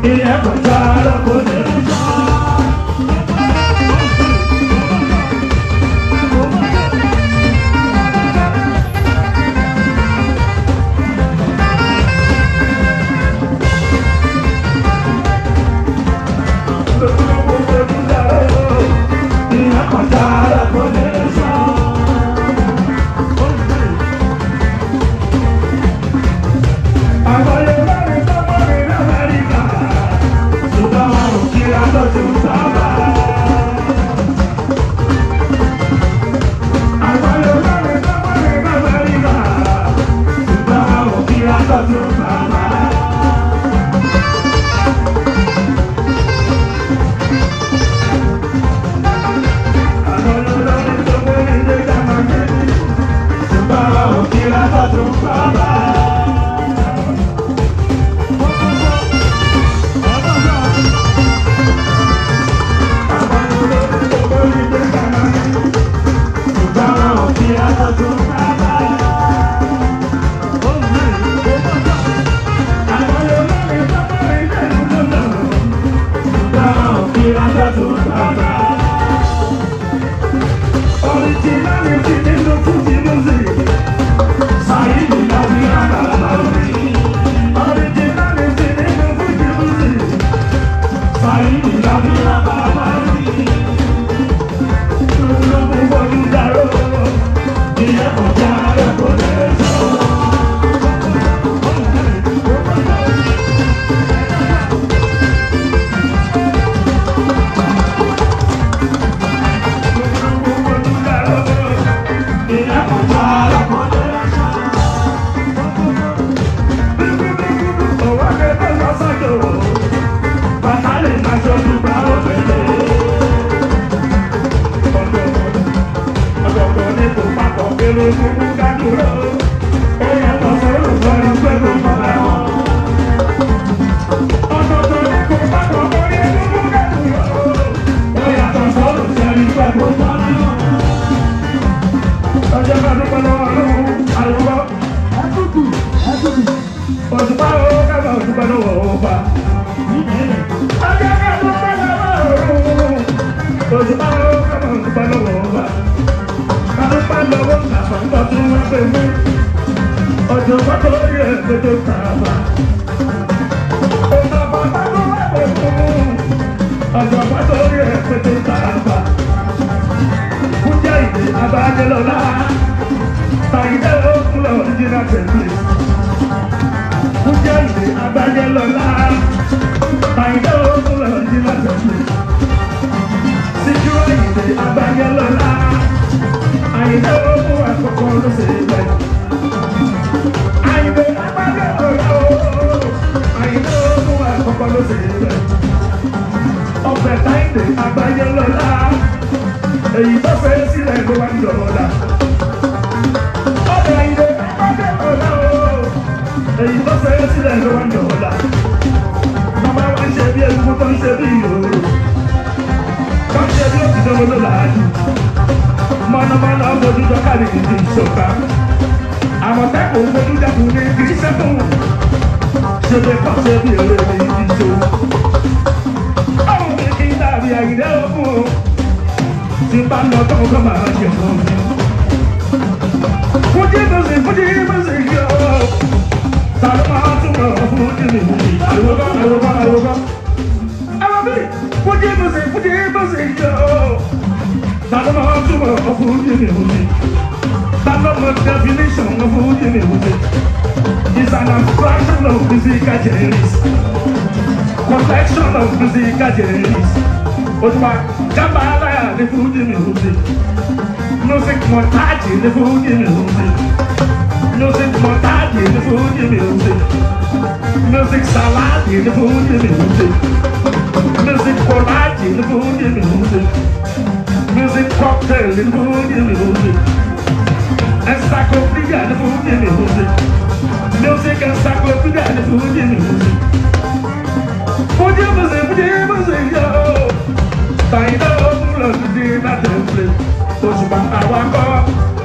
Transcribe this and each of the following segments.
ìyẹn kọjá lọ́kọ́ lè sọ.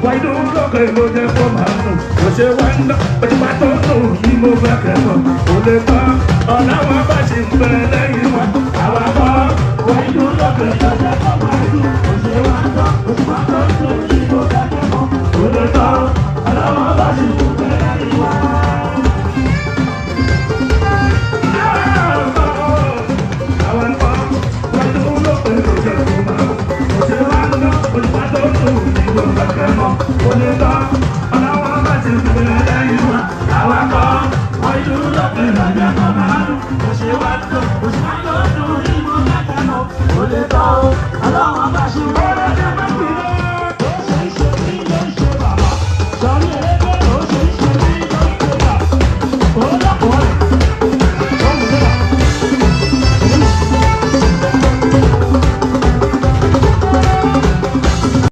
Why do you look at lè tán ọ̀nà wọn bá ṣe ń bẹ lẹ́yìn wọn àwa kọ́ wọ́n inú lọ́kàn ìjọba kọ́ máa dùn òṣèré wa ń tán oṣù máa tọ́ tó kí ló dákẹ́ mọ́ kò lè tán ọ̀nà wọn bá ṣe ń bẹ lẹ́yìn wọn. àwọn kọ́ wọ́n inú lọ́kàn ìjọba kọ́ máa dùn òṣèré wa ń tán oṣù máa tọ́ tó kí ló dákẹ́ mọ́ kò lè tán.